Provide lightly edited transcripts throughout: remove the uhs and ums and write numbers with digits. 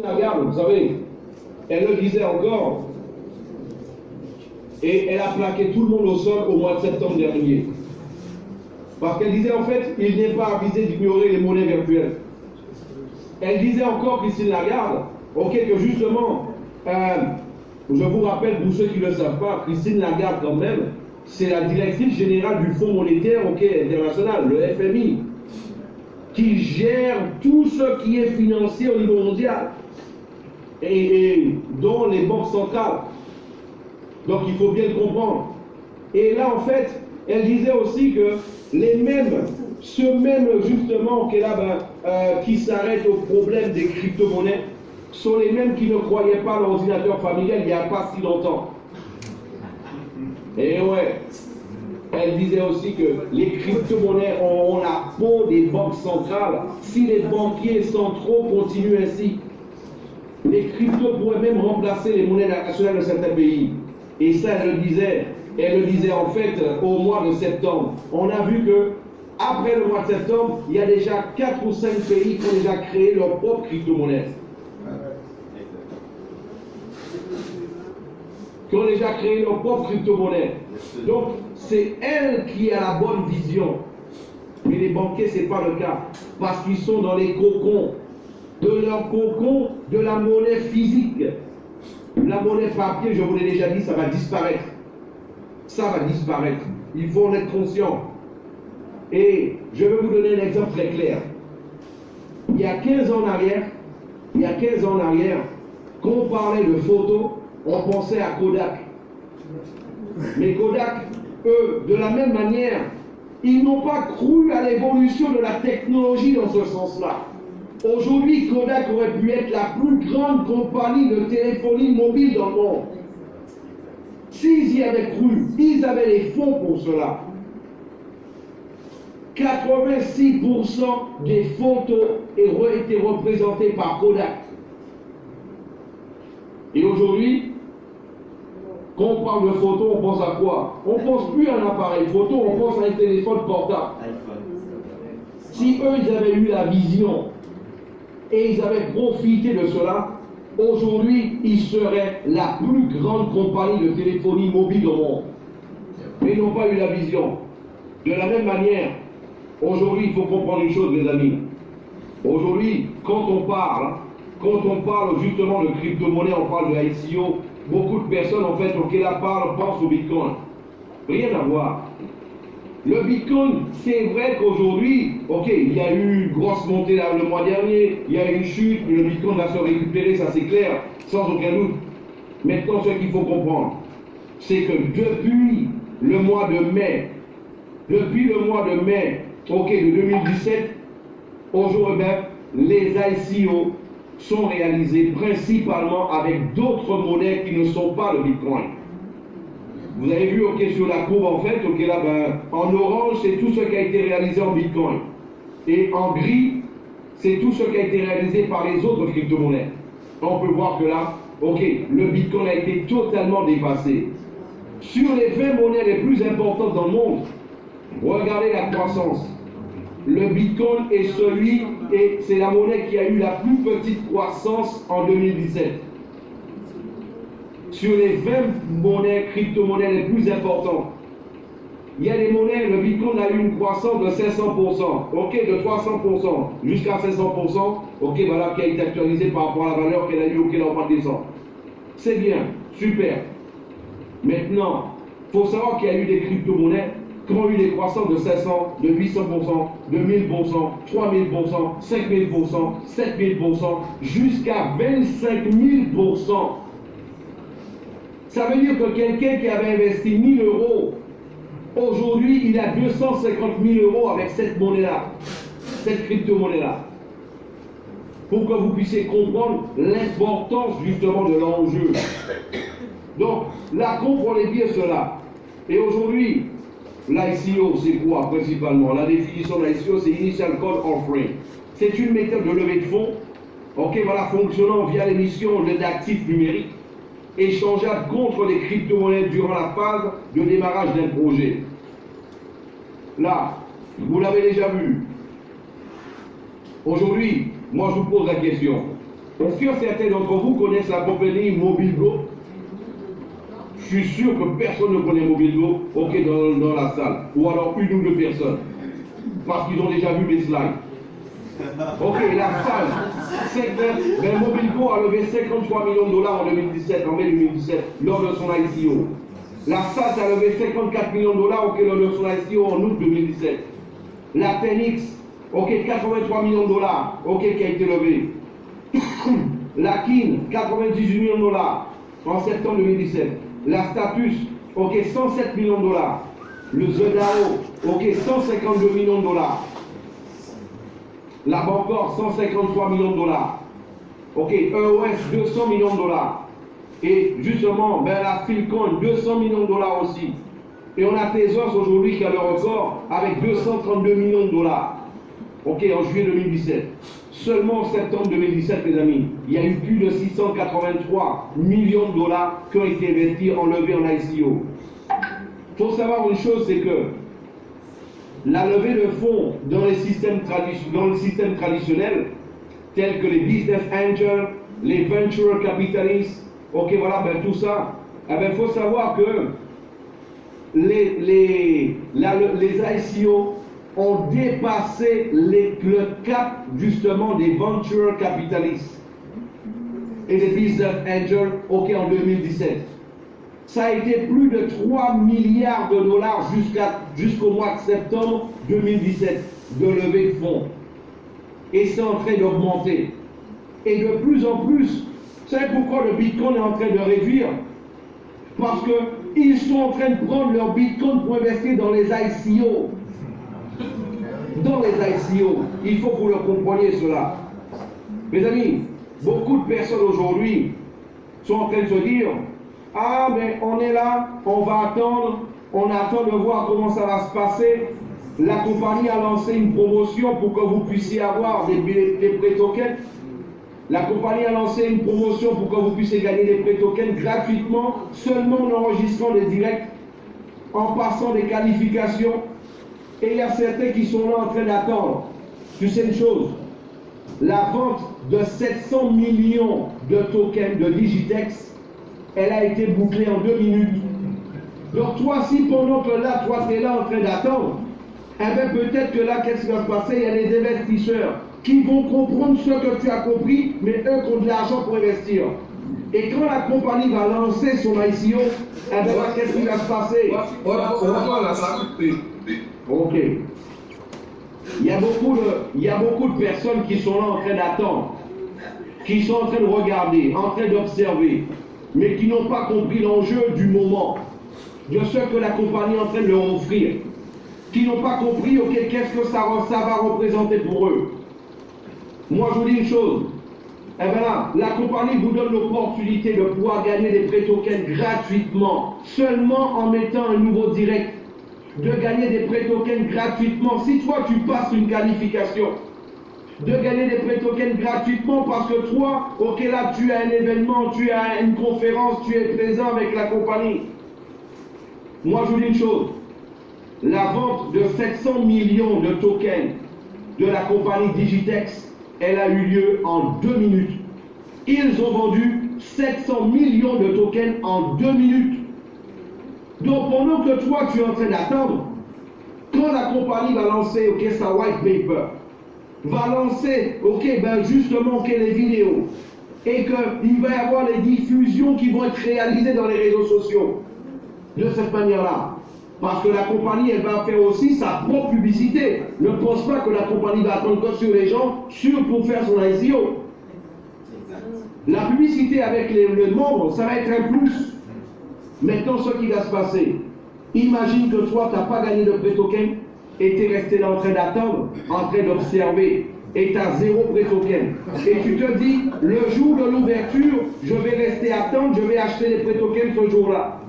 Lagarde, vous savez, elle le disait encore, et elle a plaqué tout le monde au sol au mois de septembre dernier. Parce qu'elle disait en fait, il n'est pas avisé d'ignorer les monnaies virtuelles. Elle disait encore, Christine Lagarde, ok, que justement, je vous rappelle, pour ceux qui ne le savent pas, Christine Lagarde quand même, c'est la directrice générale du Fonds monétaire international, le FMI, qui gère tout ce qui est financier au niveau mondial, et dont les banques centrales. Donc il faut bien le comprendre. Et là, en fait, elle disait aussi que les mêmes, ceux mêmes justement qui s'arrêtent au problème des crypto-monnaies, sont les mêmes qui ne croyaient pas à l'ordinateur familial il n'y a pas si longtemps. Et ouais, elle disait aussi que les crypto-monnaies ont la peau des banques centrales. Si les banquiers centraux continuent ainsi, les cryptos pourraient même remplacer les monnaies nationales de certains pays. Et ça, elle le disait en fait au mois de septembre. On a vu que après le mois de septembre, il y a déjà 4 ou 5 pays qui ont déjà créé leur propre crypto-monnaie. Qui ont déjà créé leur propre crypto-monnaie. Donc, c'est elle qui a la bonne vision. Mais les banquiers, ce n'est pas le cas. Parce qu'ils sont dans les cocons. De leur cocon, de la monnaie physique. La monnaie papier, je vous l'ai déjà dit, ça va disparaître. Ça va disparaître. Il faut en être conscient. Et je vais vous donner un exemple très clair. Il y a 15 ans en arrière, quand on parlait de photos, on pensait à Kodak. Mais Kodak, eux, de la même manière, ils n'ont pas cru à l'évolution de la technologie dans ce sens-là. Aujourd'hui, Kodak aurait pu être la plus grande compagnie de téléphonie mobile dans le monde. S'ils y avaient cru, ils avaient les fonds pour cela. 86% des photos auraient été représentées par Kodak. Et aujourd'hui, quand on parle de photo, on pense à quoi? On ne pense plus à un appareil photo, on pense à un téléphone portable. Si eux, ils avaient eu la vision et ils avaient profité de cela, aujourd'hui, ils seraient la plus grande compagnie de téléphonie mobile au monde. Mais ils n'ont pas eu la vision. De la même manière, aujourd'hui, il faut comprendre une chose, mes amis. Aujourd'hui, quand on parle justement de crypto-monnaie, on parle de ICO, beaucoup de personnes, en fait, auxquelles la parle, pensent au Bitcoin. Rien à voir. Le Bitcoin, c'est vrai qu'aujourd'hui, ok, il y a eu une grosse montée là, le mois dernier, il y a eu une chute, mais le Bitcoin va se récupérer, ça c'est clair, sans aucun doute. Maintenant, ce qu'il faut comprendre, c'est que depuis le mois de mai, ok, de 2017, aujourd'hui, les ICO sont réalisés principalement avec d'autres monnaies qui ne sont pas le Bitcoin. Vous avez vu, ok, sur la courbe, en fait, ok, là, en orange, c'est tout ce qui a été réalisé en Bitcoin. Et en gris, c'est tout ce qui a été réalisé par les autres crypto-monnaies. On peut voir que là, ok, le Bitcoin a été totalement dépassé. Sur les 20 monnaies les plus importantes dans le monde, regardez la croissance. Le Bitcoin est c'est la monnaie qui a eu la plus petite croissance en 2017. Sur les 20 crypto-monnaies les plus importantes, il y a des monnaies, le Bitcoin a eu une croissance de 500%, ok, de 300%, jusqu'à 500%, ok, voilà, qui a été actualisée par rapport à la valeur qu'elle a eu au mois de décembre. C'est bien, super. Maintenant, il faut savoir qu'il y a eu des crypto-monnaies qui ont eu des croissances de 500, de 800%, de 1000%, 3000%, 5000%, 7000%, jusqu'à 25000%. Ça veut dire que quelqu'un qui avait investi 1000 €, aujourd'hui, il a 250 000 € avec cette monnaie-là, cette crypto-monnaie-là. Pour que vous puissiez comprendre l'importance justement de l'enjeu. Donc, là, comprenez bien cela. Et aujourd'hui, l'ICO, c'est quoi principalement? La définition de l'ICO, c'est Initial Coin Offering. C'est une méthode de levée de fonds, ok, voilà, fonctionnant via l'émission d'actifs numériques, échangeables contre les crypto-monnaies durant la phase de démarrage d'un projet. Là, vous l'avez déjà vu. Aujourd'hui, moi je vous pose la question. Est-ce que certains d'entre vous connaissent la compagnie Mobilgo? Je suis sûr que personne ne connaît Mobilgo, ok, dans la salle. Ou alors une ou deux personnes. Parce qu'ils ont déjà vu mes slides. Ok, la salle. Mobilgo a levé 53 millions de dollars en 2017, en mai 2017, lors de son ICO. La salle a levé 54 millions de dollars, ok, lors de son ICO en août 2017. La Tenix, ok, 83 millions de dollars, ok, qui a été levé. La Kin, 98 millions de dollars en septembre 2017. La Status, ok, 107 millions de dollars. Le ZAO, ok, 152 millions de dollars. La Bancor, 153 millions de dollars. Ok, EOS, 200 millions de dollars. Et justement, la Philcon, 200 millions de dollars aussi. Et on a Tezos aujourd'hui qui a le record avec 232 millions de dollars. Ok, en juillet 2017. Seulement en septembre 2017, les amis, il y a eu plus de 683 millions de dollars qui ont été investis, enlevés en ICO. Il faut savoir une chose, c'est que la levée de fonds dans le système traditionnel, tels que les business angels, les venture capitalists, ok, voilà, tout ça, il faut savoir que les ICO ont dépassé le cap justement des venture capitalistes et des business angels, ok, en 2017. Ça a été plus de 3 milliards de dollars jusqu'au mois de septembre 2017 de levée de fonds. Et c'est en train d'augmenter. Et de plus en plus, vous savez pourquoi le Bitcoin est en train de réduire? Parce qu'ils sont en train de prendre leur Bitcoin pour investir dans les ICO. Dans les ICO. Il faut que vous le compreniez cela. Mes amis, beaucoup de personnes aujourd'hui sont en train de se dire: ah, mais on est là, on va attendre, on attend de voir comment ça va se passer. La compagnie a lancé une promotion pour que vous puissiez avoir des prêts tokens. La compagnie a lancé une promotion pour que vous puissiez gagner des prêts tokens gratuitement, seulement en enregistrant des directs, en passant des qualifications. Et il y a certains qui sont là en train d'attendre. Tu sais une chose, la vente de 700 millions de tokens de Digitex, elle a été bouclée en 2 minutes. Donc toi, si pendant que là, toi, tu es là en train d'attendre, peut-être que là, qu'est-ce qui va se passer? Il y a des investisseurs qui vont comprendre ce que tu as compris, mais eux qui ont de l'argent pour investir. Et quand la compagnie va lancer son ICO, qu'est-ce qui va se passer? On va la saluer. Ok. Il y a beaucoup de personnes qui sont là en train d'attendre, qui sont en train de regarder, en train d'observer, mais qui n'ont pas compris l'enjeu du moment, de ce que la compagnie est en train de leur offrir, qui n'ont pas compris, ok, qu'est-ce que ça va représenter pour eux. Moi, je vous dis une chose, la compagnie vous donne l'opportunité de pouvoir gagner des prêts tokens gratuitement, seulement en mettant un nouveau direct, de gagner des prêts tokens gratuitement. Si toi, tu passes une qualification, de gagner des prêts tokens gratuitement parce que toi, ok, là, tu as un événement, tu as une conférence, tu es présent avec la compagnie. Moi, je vous dis une chose, la vente de 700 millions de tokens de la compagnie Digitex, elle a eu lieu en 2 minutes. Ils ont vendu 700 millions de tokens en 2 minutes. Donc, pendant que toi, tu es en train d'attendre, quand la compagnie va lancer, ok, sa white paper, va lancer, ok, justement, ok, les vidéos, et qu'il va y avoir les diffusions qui vont être réalisées dans les réseaux sociaux, de cette manière-là. Parce que la compagnie, elle va faire aussi sa propre publicité. Ne pense pas que la compagnie va attendre que sur les gens, pour faire son ICO. La publicité avec les membres, ça va être un plus. Maintenant, ce qui va se passer, imagine que toi, tu n'as pas gagné de prêt token et tu es resté là en train d'attendre, en train d'observer, et tu as 0 prêt token. Et tu te dis, le jour de l'ouverture, je vais rester attendre, je vais acheter les prêt tokens ce jour-là.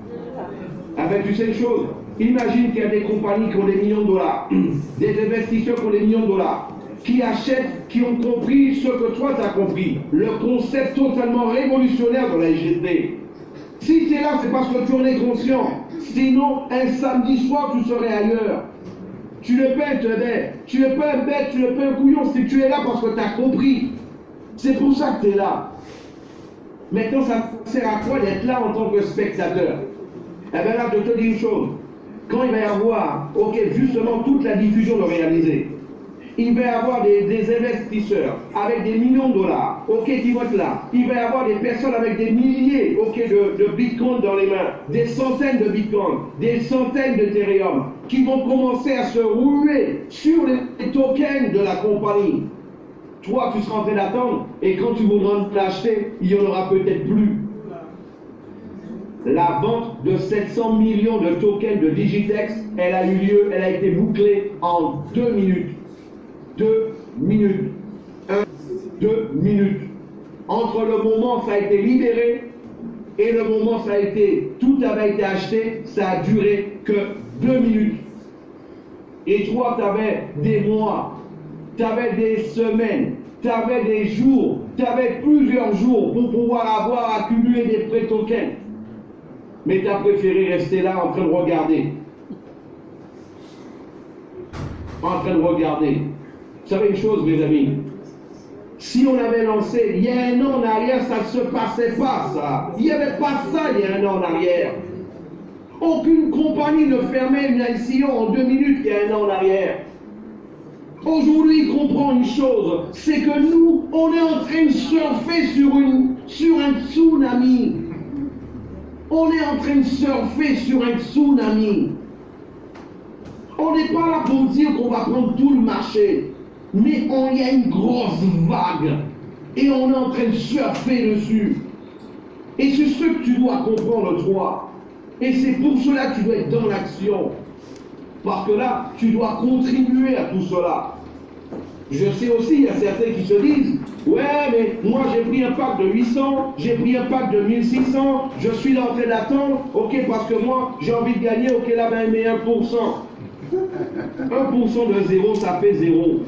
Tu sais une chose, imagine qu'il y a des compagnies qui ont des millions de dollars, des investisseurs qui ont des millions de dollars, qui achètent, qui ont compris ce que toi tu as compris, le concept totalement révolutionnaire de la IGT. Si tu es là, c'est parce que tu en es conscient. Sinon, un samedi soir, tu serais ailleurs. Tu n'es pas un teubé, tu n'es pas un bête, tu n'es pas un couillon. Si tu es là parce que tu as compris. C'est pour ça que tu es là. Maintenant, ça sert à quoi d'être là en tant que spectateur? Eh bien là, je te dis une chose. Quand il va y avoir, ok, justement, toute la diffusion de réaliser, il va y avoir des investisseurs avec des millions de dollars, ok, qui vont être là. Il va y avoir des personnes avec des milliers, ok, de bitcoins dans les mains, des centaines de bitcoins, des centaines d'Ethereum, qui vont commencer à se rouler sur les tokens de la compagnie. Toi, tu seras en train d'attendre, et quand tu voudras l'acheter, il n'y en aura peut-être plus. La vente de 700 millions de tokens de Digitex, elle a eu lieu, elle a été bouclée en 2 minutes. 2 minutes. 2 minutes. Entre le moment où ça a été libéré et le moment où ça a été, tout avait été acheté, ça a duré que 2 minutes. Et toi, tu avais des mois, tu avais des semaines, tu avais des jours, tu avais plusieurs jours pour pouvoir avoir accumulé des pré-tokens. Mais tu as préféré rester là en train de regarder. En train de regarder. Vous savez une chose, mes amis, si on avait lancé il y a 1 an en arrière, ça ne se passait pas, ça. Il n'y avait pas ça il y a 1 an en arrière. Aucune compagnie ne fermait une ICO en 2 minutes il y a 1 an en arrière. Aujourd'hui, il comprend une chose, c'est que nous, on est en train de surfer sur un tsunami. On est en train de surfer sur un tsunami. On n'est pas là pour dire qu'on va prendre tout le marché. Mais il y a une grosse vague. Et on est en train de surfer dessus. Et c'est ce que tu dois comprendre, toi. Et c'est pour cela que tu dois être dans l'action. Parce que là, tu dois contribuer à tout cela. Je sais aussi, il y a certains qui se disent, ouais, mais moi j'ai pris un pack de 800, j'ai pris un pack de 1600, je suis là en train d'attendre, ok, parce que moi j'ai envie de gagner, ok, là, ben, mais 1%. 1% de 0, ça fait 0.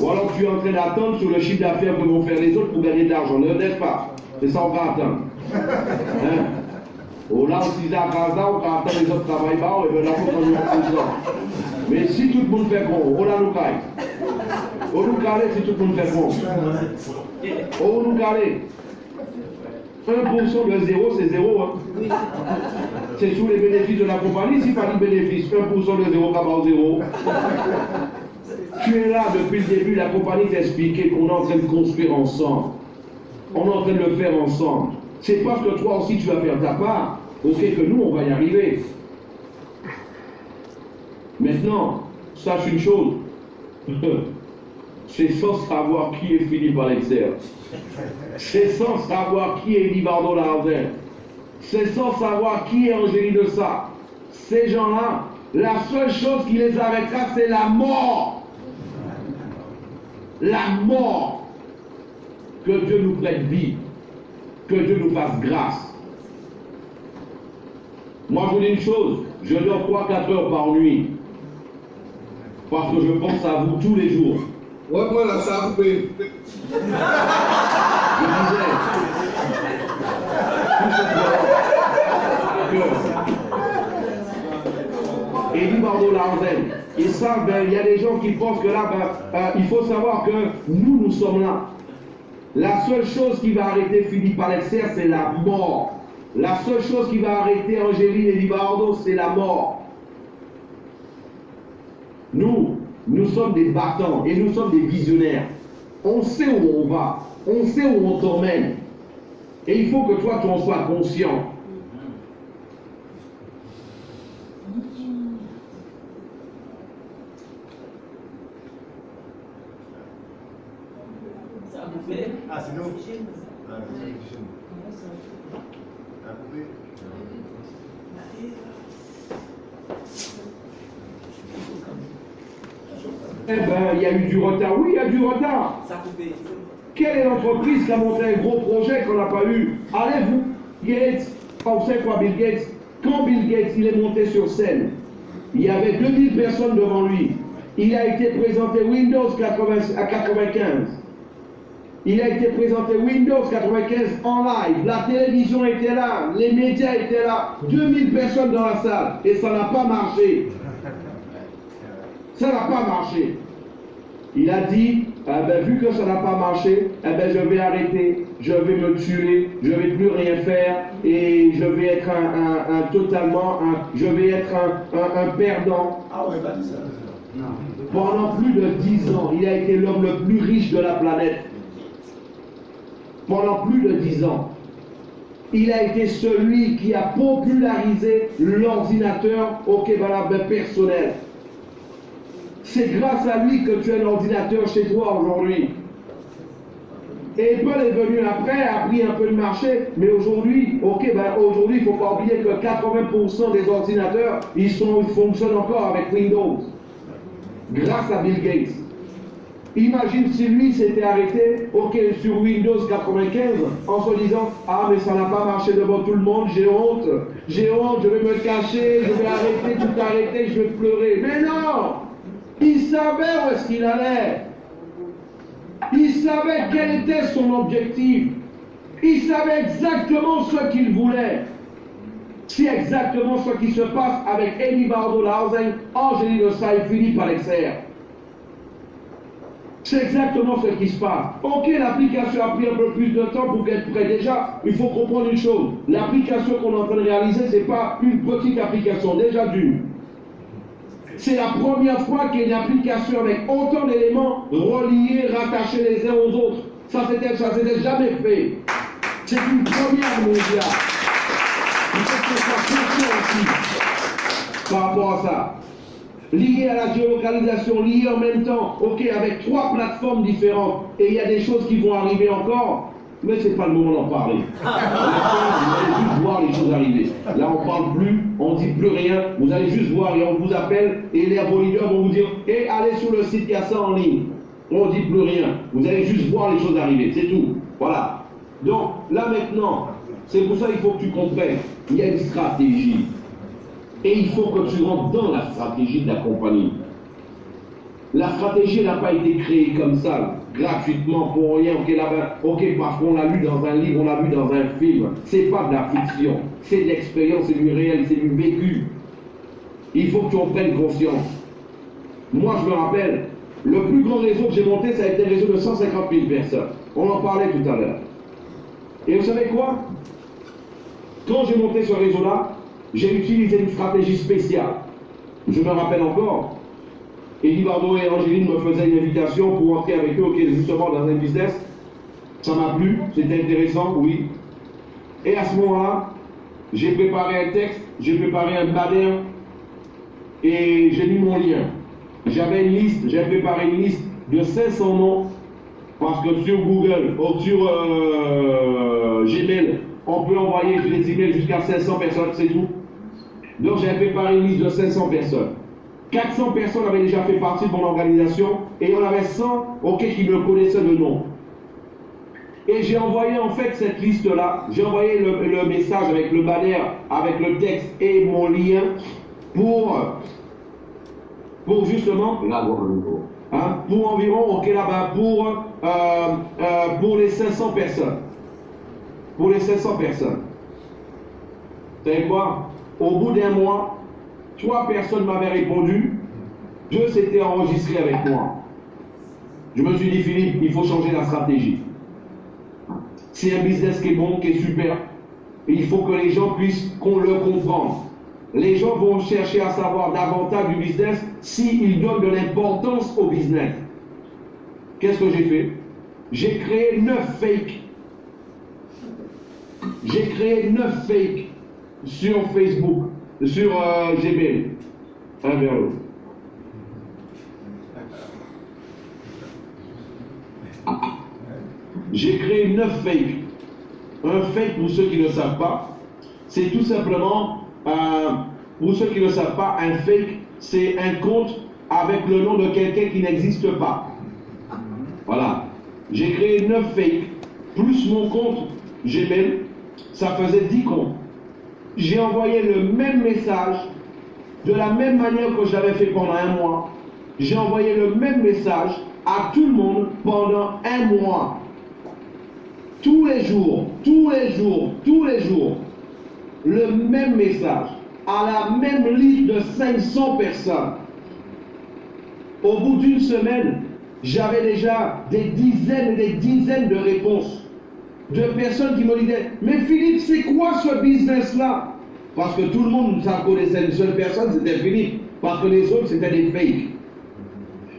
Ou alors tu es en train d'attendre sur le chiffre d'affaires que vont faire les autres pour gagner de l'argent, n'est-ce pas? C'est ça, on va attendre. Hein? Ou là, si ça passe là, on va attendre les autres travaillent bas, et bien là, on va prendre 1%. Mais si tout le monde fait bon, on a nous caille. On nous calé si tout le monde fait bon. On nous calé. 1% de 0, c'est 0. Hein. C'est sous les bénéfices de la compagnie. Si pas de bénéfice, 1% de 0, pas 0. Tu es là depuis le début, la compagnie t'a expliqué qu'on est en train de construire ensemble. On est en train de le faire ensemble. C'est parce que toi aussi tu vas faire ta part, ok, que nous on va y arriver. Maintenant, sache une chose, c'est sans savoir qui est Philippe Alexer. C'est sans savoir qui est Libardo Larzen. C'est sans savoir qui est Angélie de ça. Ces gens-là, la seule chose qui les arrêtera, c'est la mort. La mort. Que Dieu nous prête vie. Que Dieu nous fasse grâce. Moi, je vous dis une chose, je dors 3-4 heures par nuit. Parce que je pense à vous tous les jours. Ouais, moi, là, ça a coupé. Je disais, que Elie Bardo Larzen, et ça, ben, il y a des gens qui pensent que là, il faut savoir que nous sommes là. La seule chose qui va arrêter Philippe Alexer, c'est la mort. La seule chose qui va arrêter Angéline et Libardo, c'est la mort. Nous sommes des battants et nous sommes des visionnaires. On sait où on va, on sait où on t'emmène. Et il faut que toi, tu en sois conscient. Ah, c'est nous. Ah, c'est chez nous. Ah, coupé. Eh bien, il y a eu du retard. Oui, il y a du retard. Ça a coupé. Quelle est l'entreprise qui a monté un gros projet qu'on n'a pas eu? Allez-vous, Gates, vous savez quoi, Bill Gates? Quand Bill Gates il est monté sur scène, il y avait 2000 personnes devant lui. Il a été présenté Windows 95. Il a été présenté Windows 95 en live. La télévision était là, les médias étaient là. 2000 personnes dans la salle. Et ça n'a pas marché. Ça n'a pas marché. Il a dit, vu que ça n'a pas marché, je vais arrêter, je vais me tuer, je ne vais plus rien faire et je vais être je vais être un perdant. Ah ouais, bah ça. Pendant plus de 10 ans, il a été l'homme le plus riche de la planète. Pendant plus de 10 ans. Il a été celui qui a popularisé l'ordinateur personnel. C'est grâce à lui que tu as un ordinateur chez toi aujourd'hui. Et Apple est venu après, a pris un peu de marché, mais aujourd'hui, aujourd'hui, il ne faut pas oublier que 80% des ordinateurs, ils fonctionnent encore avec Windows. Grâce à Bill Gates. Imagine si lui s'était arrêté, sur Windows 95, en se disant, ah mais ça n'a pas marché devant tout le monde, j'ai honte, je vais me cacher, je vais arrêter, tout arrêter, je vais pleurer. Mais non! Il savait où est-ce qu'il allait. Il savait quel était son objectif. Il savait exactement ce qu'il voulait. C'est exactement ce qui se passe avec Edibardo Lausen, Angelino Sai, Philippe Alexer. C'est exactement ce qui se passe. L'application a pris un peu plus de temps pour être prêt. Déjà, il faut comprendre une chose. L'application qu'on est en train de réaliser, ce n'est pas une petite application, déjà d'une. C'est la première fois qu'il y a une application avec autant d'éléments reliés, rattachés les uns aux autres. Ça s'était jamais fait. C'est une première mondiale. Il faut que ça soit conscient aussi par rapport à ça. Lié à la géolocalisation, lié en même temps, avec 3 plateformes différentes. Et il y a des choses qui vont arriver encore, mais ce n'est pas le moment d'en parler. Vous allez juste voir les choses arriver. Là, on ne parle plus, on ne dit plus rien, vous allez juste voir et on vous appelle et vos leaders vont vous dire allez sur le site, il y a ça en ligne. On ne dit plus rien. Vous allez juste voir les choses arriver, c'est tout. Voilà. Donc, là maintenant, c'est pour ça qu'il faut que tu comprennes. Il y a une stratégie. Et il faut que tu rentres dans la stratégie de la compagnie. La stratégie n'a pas été créée comme ça, gratuitement, pour rien. Parce qu'on l'a lu dans un livre, on l'a vu dans un film. C'est pas de la fiction. C'est de l'expérience, c'est du réel, c'est du vécu. Il faut que tu en prennes conscience. Moi, je me rappelle, le plus grand réseau que j'ai monté, ça a été un réseau de 150 000 personnes. On en parlait tout à l'heure. Et vous savez quoi? Quand j'ai monté ce réseau-là, j'ai utilisé une stratégie spéciale. Je me rappelle encore, Edibardo et Angéline me faisaient une invitation pour entrer avec eux, justement dans un business. Ça m'a plu, c'était intéressant, oui. Et à ce moment-là, j'ai préparé un texte, j'ai préparé un banner et j'ai mis mon lien. J'avais une liste, j'ai préparé une liste de 500 noms, parce que sur Google, ou sur Gmail, on peut envoyer des emails jusqu'à 500 personnes, c'est tout. Donc j'ai préparé une liste de 500 personnes. 400 personnes avaient déjà fait partie de mon organisation et on avait 100 qui me connaissaient de nom. Et j'ai envoyé en fait cette liste-là, j'ai envoyé le message avec le banner, avec le texte et mon lien pour justement, pour environ, pour les 500 personnes. Pour les 500 personnes. Vous savez quoi? Au bout d'un mois, 3 personnes m'avaient répondu, 2 s'étaient enregistrés avec moi. Je me suis dit, Philippe, il faut changer la stratégie. C'est un business qui est bon, qui est super. Et il faut que les gens puissent le comprendre. Les gens vont chercher à savoir davantage du business s'ils donnent de l'importance au business. Qu'est-ce que j'ai fait? J'ai créé 9 fakes. J'ai créé 9 fakes sur Facebook, sur Gmail, un vers l'autre. J'ai créé 9 fakes. Un fake, pour ceux qui ne savent pas, c'est tout simplement, pour ceux qui ne savent pas, un fake, c'est un compte avec le nom de quelqu'un qui n'existe pas. Voilà. J'ai créé 9 fakes, plus mon compte Gmail, ça faisait 10 comptes. J'ai envoyé le même message, de la même manière que je l'avais fait pendant un mois. J'ai envoyé le même message à tout le monde pendant un mois. Tous les jours, le même message, à la même liste de 500 personnes. Au bout d'une semaine, j'avais déjà des dizaines et des dizaines de réponses de personnes qui me disaient « Mais Philippe, c'est quoi ce business-là » Parce que tout le monde, ça connaissait une seule personne, c'était Philippe. Parce que les autres, c'était des fakes.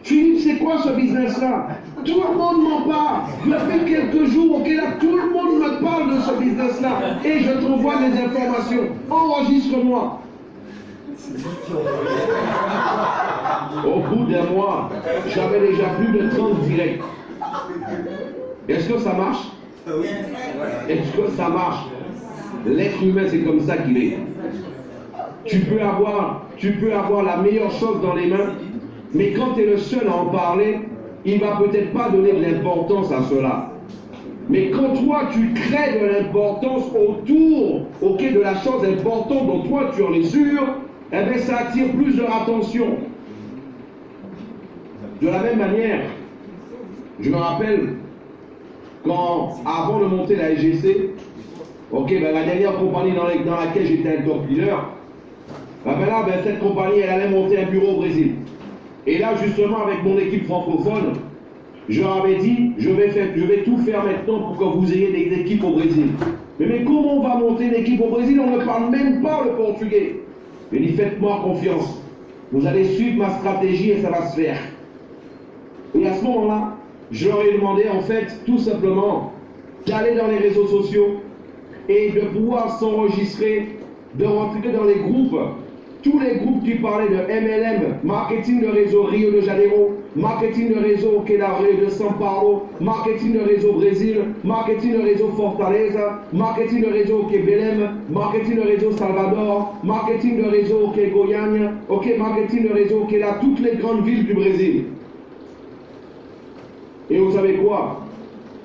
Philippe, c'est quoi ce business-là? Tout le monde m'en parle. Depuis quelques jours, ok, là, tout le monde me parle de ce business-là. Et je t'envoie des informations. Enregistre-moi. Au bout d'un mois, j'avais déjà plus de 30 directs. Est-ce que ça marche? Est-ce que ça marche? L'être humain, c'est comme ça qu'il est. Tu peux avoir la meilleure chose dans les mains, mais quand tu es le seul à en parler, il ne va peut-être pas donner de l'importance à cela. Mais quand toi, tu crées de l'importance autour, de la chose importante dont toi, tu en es sûr, eh bien, ça attire plus leur attention. De la même manière, je me rappelle, avant de monter la SGC, la dernière compagnie dans laquelle j'étais un top leader, cette compagnie, elle allait monter un bureau au Brésil. Et là, justement, avec mon équipe francophone, je leur avais dit, je vais tout faire maintenant pour que vous ayez des équipes au Brésil. Mais comment on va monter une équipe au Brésil? On ne parle même pas le portugais. Je dis, faites-moi confiance. Vous allez suivre ma stratégie et ça va se faire. Et à ce moment-là, je leur ai demandé, en fait, tout simplement, d'aller dans les réseaux sociaux et de pouvoir s'enregistrer, de rentrer dans les groupes. Tous les groupes qui parlaient de MLM, marketing de réseau Rio de Janeiro, marketing de réseau de São Paulo, marketing de réseau Brésil, marketing de réseau Fortaleza, marketing de réseau Belém, marketing de réseau Salvador, marketing de réseau Goiânia, marketing de réseau là, toutes les grandes villes du Brésil. Et vous savez quoi?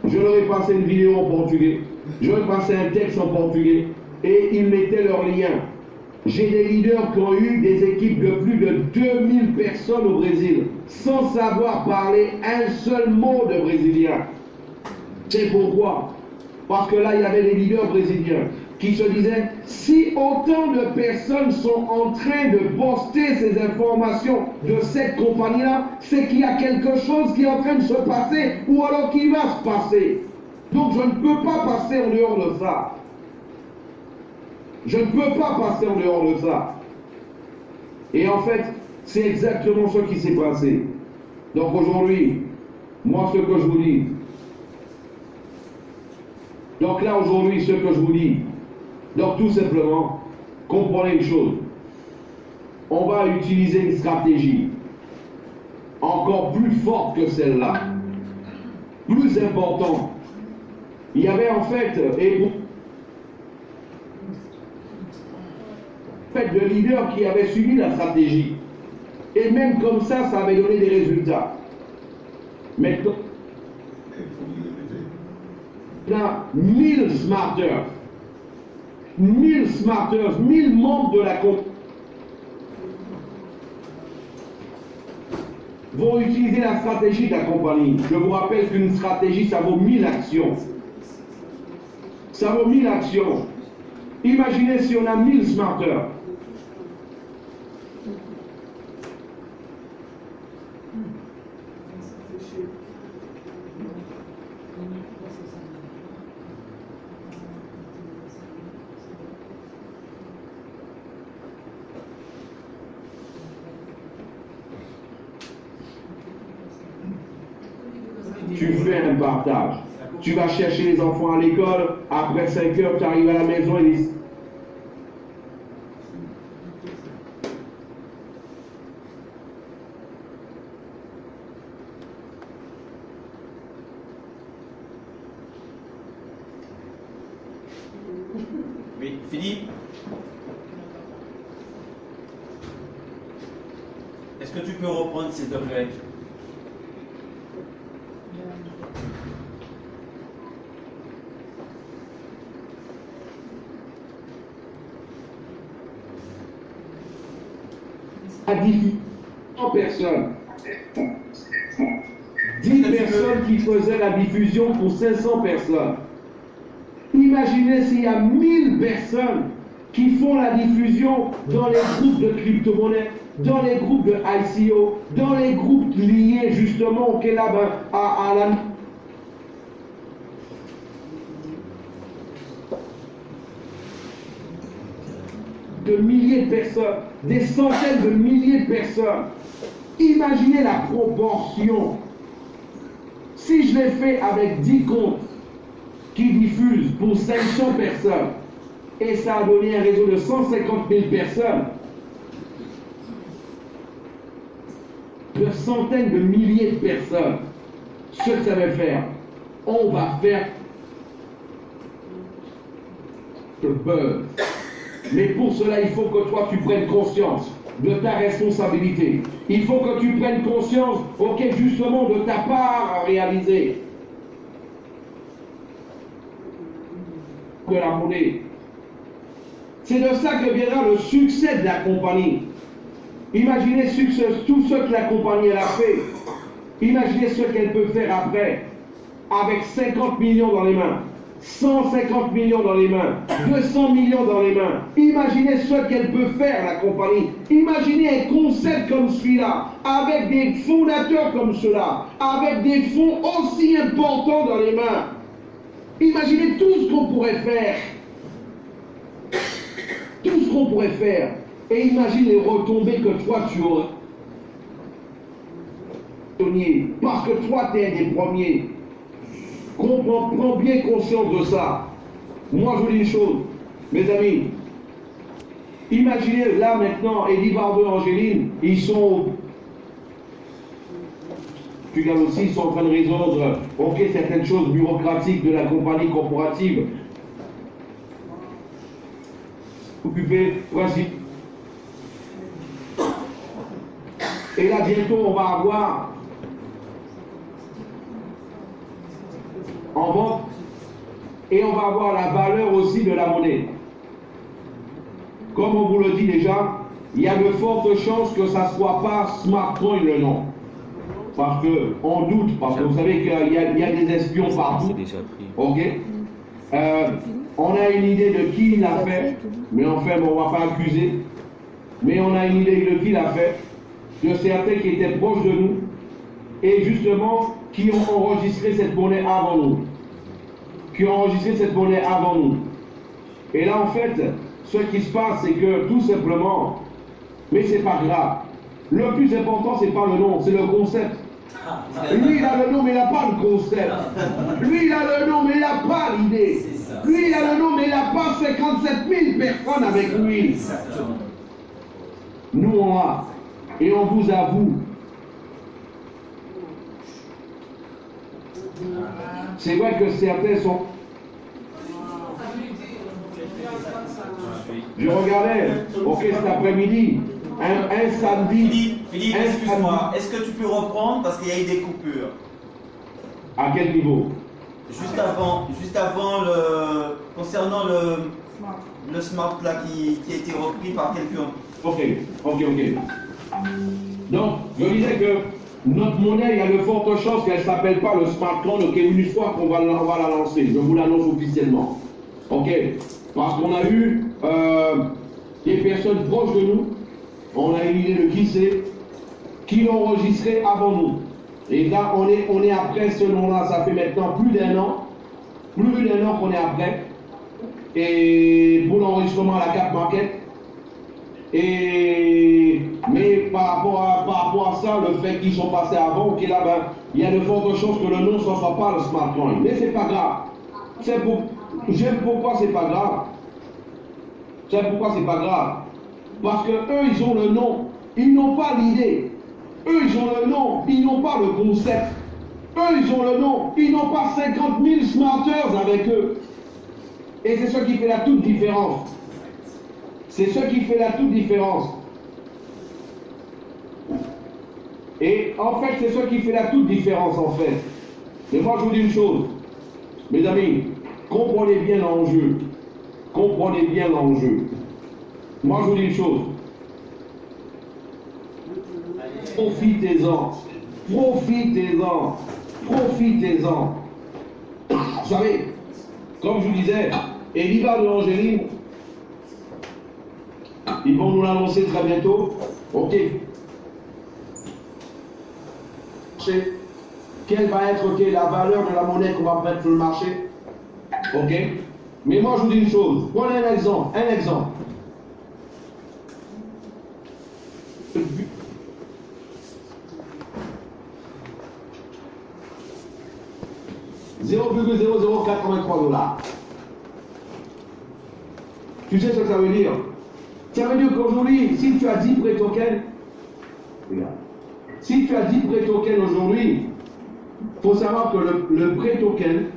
Je leur ai passé une vidéo en portugais, je leur ai passé un texte en portugais, et ils mettaient leurs liens. J'ai des leaders qui ont eu des équipes de plus de 2000 personnes au Brésil, sans savoir parler un seul mot de brésilien. C'est pourquoi? Parce que là, il y avait des leaders brésiliens qui se disaient, si autant de personnes sont en train de poster ces informations de cette compagnie-là, c'est qu'il y a quelque chose qui est en train de se passer, ou alors qui va se passer. Donc je ne peux pas passer en dehors de ça. Je ne peux pas passer en dehors de ça. Et en fait, c'est exactement ce qui s'est passé. Donc aujourd'hui, moi ce que je vous dis, donc là aujourd'hui ce que je vous dis, donc tout simplement, comprenez une chose, on va utiliser une stratégie encore plus forte que celle-là, plus importante. Il y avait en fait, de leaders qui avaient suivi la stratégie. Et même comme ça, ça avait donné des résultats. Maintenant, il y a 1000 smarters. 1000 smarters, 1000 membres de la compagnie vont utiliser la stratégie de la compagnie. Je vous rappelle qu'une stratégie, ça vaut 1000 actions. Ça vaut 1000 actions. Imaginez si on a 1000 smarters. Tu fais un partage. Tu vas chercher les enfants à l'école, après 5 heures, tu arrives à la maison et ils... Oui, Philippe, est-ce que tu peux reprendre s'il te plaît? À 10 personnes. 10 personnes qui faisaient la diffusion pour 500 personnes. Imaginez s'il y a 1000 personnes qui font la diffusion dans les groupes de crypto-monnaies, dans les groupes de ICO, dans les groupes liés justement au Kélab à la... de milliers de personnes, des centaines de milliers de personnes. Imaginez la proportion. Si je l'ai fait avec 10 comptes qui diffusent pour 500 personnes, et ça a donné un réseau de 150 000 personnes, de centaines de milliers de personnes, ce que ça va faire, on va faire le buzz. Mais pour cela, il faut que toi, tu prennes conscience de ta responsabilité. Il faut que tu prennes conscience, ok, justement, de ta part à réaliser. De la monnaie. C'est de ça que viendra le succès de la compagnie. Imaginez tout ce que la compagnie elle a fait. Imaginez ce qu'elle peut faire après. Avec 50 millions dans les mains. 150 millions dans les mains, 200 millions dans les mains. Imaginez ce qu'elle peut faire, la compagnie. Imaginez un concept comme celui-là, avec des fondateurs comme ceux-là, avec des fonds aussi importants dans les mains. Imaginez tout ce qu'on pourrait faire. Tout ce qu'on pourrait faire. Et imagine les retombées que toi tu aurais. Parce que toi tu es un des premiers. Prends bien conscience de ça. Moi, je vous dis une chose, mes amis. Imaginez là maintenant, Eddie Barbeau et Angéline, ils sont. Tu regardes aussi, ils sont en train de résoudre, ok, certaines choses bureaucratiques de la compagnie corporative. Occupé, voici. Et là, bientôt, on va avoir. En vente, et on va avoir la valeur aussi de la monnaie. Comme on vous le dit déjà, il y a de fortes chances que ça ne soit pas Smartcoin le nom. Parce qu'on doute, parce que vous savez qu'il y a des espions partout. Ok. On a une idée de qui l'a fait, mais enfin, on ne va pas accuser. Mais on a une idée de qui l'a fait, de certains qui étaient proches de nous, et justement, qui ont enregistré cette monnaie avant nous. Qui ont enregistré cette monnaie avant nous. Et là, en fait, ce qui se passe, c'est que tout simplement, mais c'est pas grave. Le plus important, c'est pas le nom, c'est le concept. Lui, il a le nom, mais il n'a pas le concept. Lui, il a le nom, mais il n'a pas l'idée. Lui, il a le nom, mais il n'a pas 57 000 personnes avec lui. Nous, on a. Et on vous avoue. C'est vrai que certains sont. Je regardais, ok, cet après-midi, un samedi. Philippe, excuse-moi, est-ce que tu peux reprendre parce qu'il y a eu des coupures? À quel niveau? Juste avant concernant le smart là qui a été repris par quelqu'un. Ok. Donc, je disais que notre monnaie, il y a de fortes chances qu'elle ne s'appelle pas le Smartcoin, ok, une fois qu'on va la lancer. Je vous l'annonce officiellement. Ok. Parce qu'on a eu des personnes proches de nous, on a une idée de qui c'est, qui l'ont enregistré avant nous. Et là, on est après ce nom-là, ça fait maintenant plus d'un an qu'on est après. Et pour l'enregistrement à la Cap Market. Mais par rapport à ça, le fait qu'ils sont passés avant, ok, là, ben, il y a de fortes chances que le nom ne soit pas le Smartcoin. Mais c'est pas grave. J'aime pourquoi c'est pas grave. Parce que eux, ils ont le nom, ils n'ont pas l'idée. Eux, ils ont le nom, ils n'ont pas le concept. Eux, ils ont le nom, ils n'ont pas 50 000 smarters avec eux. Et c'est ce qui fait la toute différence. C'est ce qui fait la toute différence. Et en fait, c'est ce qui fait la toute différence, en fait. Mais moi, je vous dis une chose. Mes amis, comprenez bien l'enjeu. Comprenez bien l'enjeu. Moi, je vous dis une chose. Profitez-en. Profitez-en. Profitez-en. Vous savez, comme je vous disais, Eliva de Angéline, ils vont nous l'annoncer très bientôt. Ok. Quelle va être la valeur de la monnaie qu'on va mettre sur le marché? Ok. Mais moi je vous dis une chose. Prenez un exemple. Un exemple. 0,0083 $. Tu sais ce que ça veut dire? Ça veut dire qu'aujourd'hui, si tu as 10 prêt tokens, regarde, si tu as 10 prêt tokens aujourd'hui, il faut savoir que le prêt token,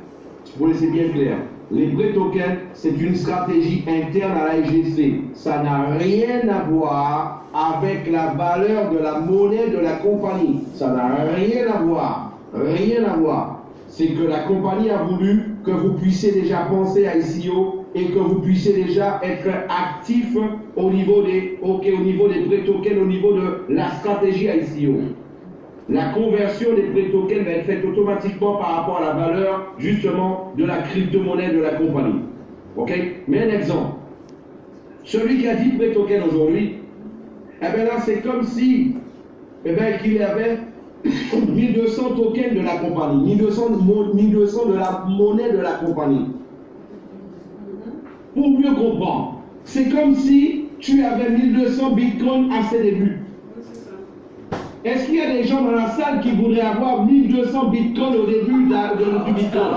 pour laisser bien clair, les prêt tokens, c'est une stratégie interne à la SGC. Ça n'a rien à voir avec la valeur de la monnaie de la compagnie. Ça n'a rien à voir. Rien à voir. C'est que la compagnie a voulu que vous puissiez déjà penser à ICO et que vous puissiez déjà être actif au niveau des prêt tokens, au niveau de la stratégie à ICO. La conversion des prêt tokens va être faite automatiquement par rapport à la valeur justement de la crypto-monnaie de la compagnie. Ok? Mais un exemple. Celui qui a 10 prêt tokens aujourd'hui, eh bien là c'est comme si qu'il avait 1200 tokens de la compagnie, 1200 de la monnaie de la compagnie. Pour mieux comprendre, c'est comme si tu avais 1200 bitcoins à ses débuts. Est-ce qu'il y a des gens dans la salle qui voudraient avoir 1200 bitcoins au début du bitcoin?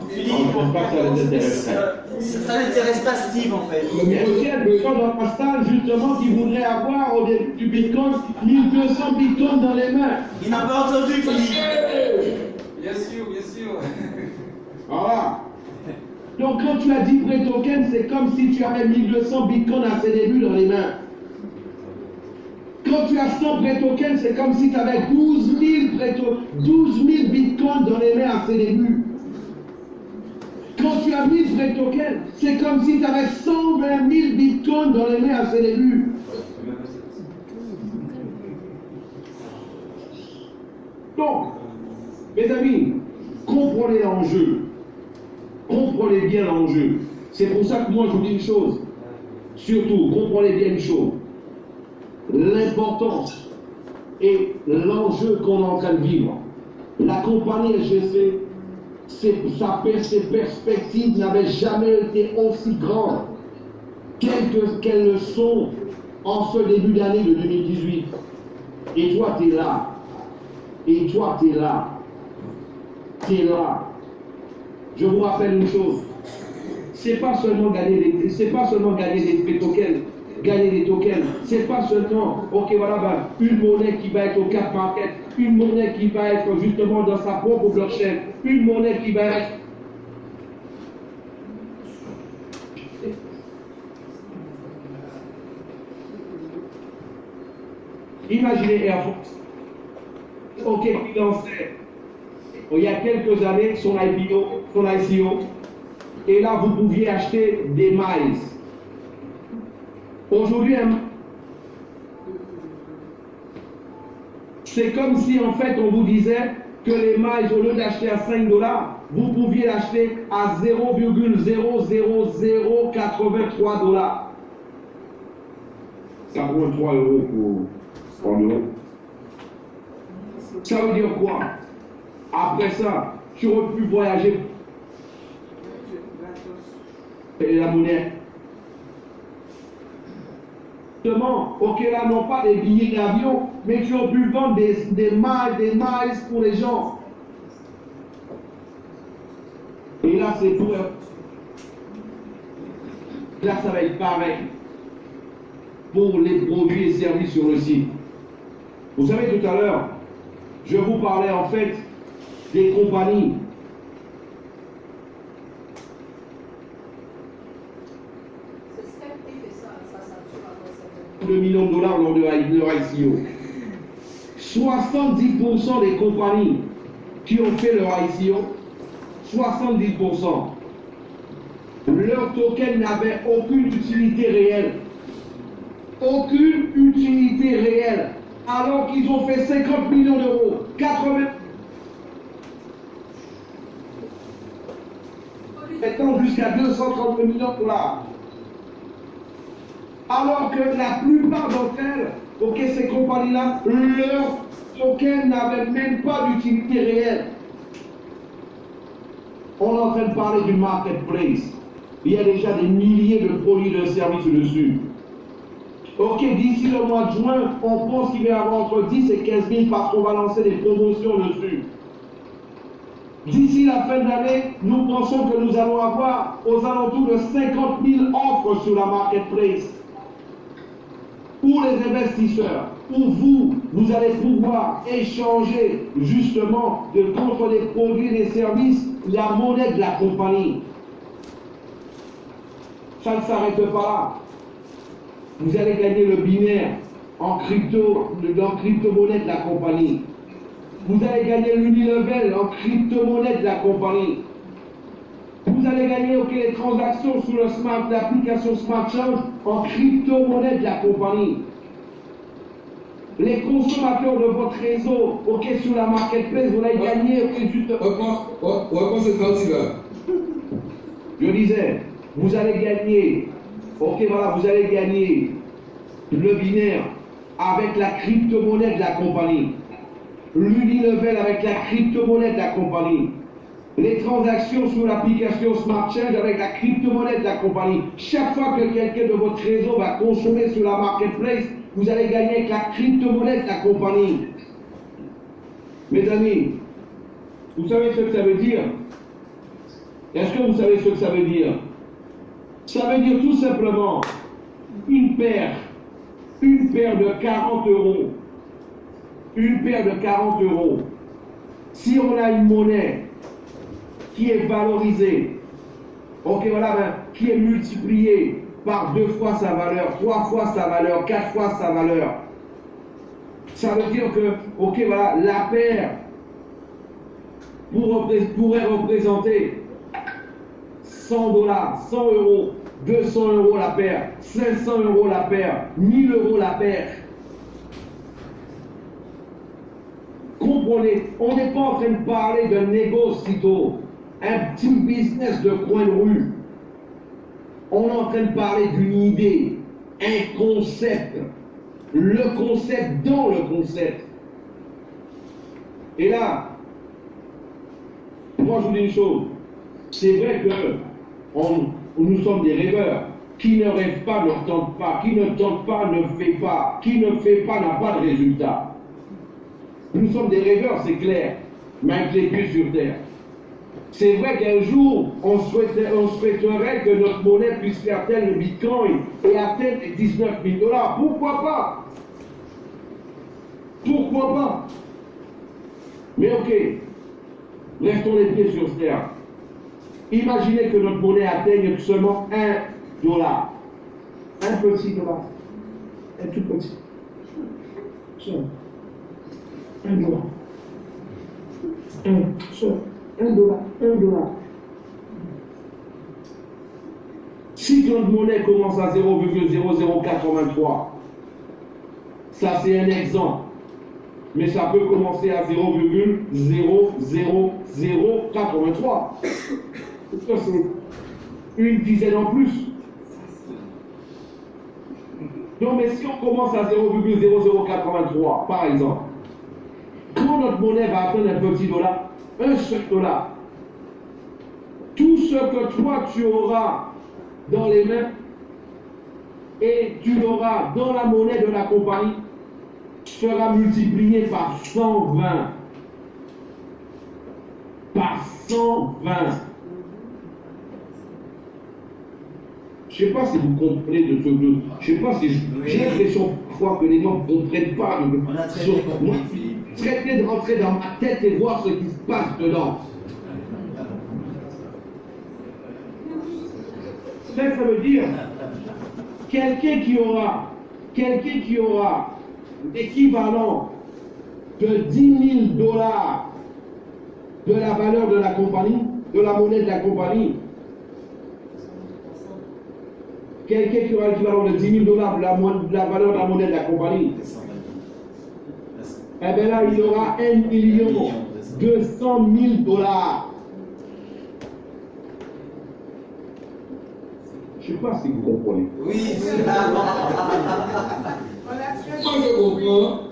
Philippe, je ne pense pas que ça les intéresserait. Ça n'intéresse pas Steve en fait. Il y a des gens dans la salle justement qui voudraient avoir au début du bitcoin 1200 bitcoins dans les mains. Il n'a pas entendu Philippe. Bien sûr, bien sûr. Voilà. Donc quand tu as 10 prêt tokens, c'est comme si tu avais 1200 bitcoins à ses débuts dans les mains. Quand tu as 100 prêt tokens, c'est comme si tu avais 12 000 bitcoins dans les mains à ses débuts. Quand tu as 1000 prêt tokens, c'est comme si tu avais 120 000 bitcoins dans les mains à ses débuts. Donc, mes amis, comprenez l'enjeu. Comprenez bien l'enjeu. C'est pour ça que moi je vous dis une chose. Surtout, comprenez bien une chose. L'importance et l'enjeu qu'on est en train de vivre. La compagnie SGC, ses perspectives n'avaient jamais été aussi grandes qu'elles le sont en ce début d'année de 2018. Et toi, tu es là. Et toi, tu es là. Tu es là. Je vous rappelle une chose. C'est pas seulement gagner des tokens. Gagner des tokens. C'est pas seulement, ok, voilà, une monnaie qui va être au cap market, une monnaie qui va être justement dans sa propre blockchain, une monnaie qui va être. Imaginez Air France. Ok, qui lançait il y a quelques années son ICO, et là vous pouviez acheter des miles. Aujourd'hui, c'est comme si en fait on vous disait que les miles, au lieu d'acheter à 5 $, vous pouviez l'acheter à 0,00083 $. Ça vaut 3 € pour 1 euro. Ça veut dire quoi? Après ça, tu aurais pu voyager et la monnaie. Ok, là, non pas des billets d'avion, mais tu as pu vendre des miles pour les gens. Et là, c'est pour. Là, ça va être pareil pour les produits et services sur le site. Vous savez, tout à l'heure, je vous parlais en fait des compagnies. $2 millions lors de leur ICO. 70% des compagnies qui ont fait leur ICO, 70%, leur token n'avait aucune utilité réelle. Aucune utilité réelle. Alors qu'ils ont fait 50 millions €, 80. prétendent jusqu'à 230 millions de dollars. Alors que la plupart d'entre elles, ok, ces compagnies-là, leur token n'avait même pas d'utilité réelle. On est en train de parler du marketplace. Il y a déjà des milliers de produits et de services dessus. Ok, d'ici le mois de juin, on pense qu'il va y avoir entre 10 et 15 000 parce qu'on va lancer des promotions dessus. D'ici la fin de l'année, nous pensons que nous allons avoir aux alentours de 50 000 offres sur la marketplace. Pour les investisseurs, pour vous allez pouvoir échanger justement contre les produits et les services, la monnaie de la compagnie. Ça ne s'arrête pas là. Vous allez gagner le binaire en crypto-monnaie de la compagnie. Vous allez gagner l'unilevel en crypto-monnaie de la compagnie. Vous allez gagner les transactions sur l'application Smart Change en crypto-monnaie de la compagnie. Les consommateurs de votre réseau, sur la marketplace, vous allez gagner, Je disais, vous allez gagner, vous allez gagner le binaire avec la crypto-monnaie de la compagnie. L'unilevel avec la crypto-monnaie de la compagnie. Les transactions sur l'application Smart Change avec la crypto-monnaie de la compagnie. Chaque fois que quelqu'un de votre réseau va consommer sur la marketplace, vous allez gagner avec la crypto-monnaie de la compagnie. Mes amis, vous savez ce que ça veut dire? Est-ce que vous savez ce que ça veut dire? Ça veut dire tout simplement une paire de 40 euros. Une paire de 40 euros. Si on a une monnaie qui est valorisée, qui est multipliée par 2 fois sa valeur, 3 fois sa valeur, 4 fois sa valeur, ça veut dire que, la paire pourrait représenter 100 dollars, 100 euros, 200 euros la paire, 500 euros la paire, 1000 euros la paire. Comprenez, on n'est pas en train de parler d'un négocito, un petit business de coin de rue. On est en train de parler d'une idée, un concept, le concept dans le concept. Et là, moi je vous dis une chose, c'est vrai que nous sommes des rêveurs. Qui ne rêve pas ne tente pas, qui ne tente pas ne fait pas, qui ne fait pas n'a pas de résultat. Nous sommes des rêveurs, c'est clair, mais avec les pieds sur terre. C'est vrai qu'un jour, on souhaiterait que notre monnaie puisse faire atteindre le bitcoin et atteindre les 19 000 dollars. Pourquoi pas? Pourquoi pas? Mais restons les pieds sur terre. Imaginez que notre monnaie atteigne seulement 1 dollar. Un petit dollar. Un tout petit. Ça. 1 dollar. 1 dollar. Si notre monnaie commence à 0,0083, ça c'est un exemple. Mais ça peut commencer à 0,00083. Ça c'est une dizaine en plus. Donc, mais si on commence à 0,0083, par exemple, quand notre monnaie va atteindre un petit dollar, un seul dollar, tout ce que toi tu auras dans les mains et tu l'auras dans la monnaie de la compagnie sera multiplié par 120. Par 120. Je ne sais pas si vous comprenez de ce que je ne sais pas si j'ai l'impression parfois que les gens ne comprennent pas. Traitez de rentrer dans ma tête et voir ce qui se passe dedans. Ça veut dire quelqu'un qui aura l'équivalent de 10 000 dollars de la valeur de la compagnie, de la monnaie de la compagnie. Quelqu'un qui aura l'équivalent de 10 000 dollars de la valeur de la monnaie de la compagnie. Eh bien là, il aura 1 200 000 dollars. sais pas si vous comprenez. Oui, Moi, je comprends.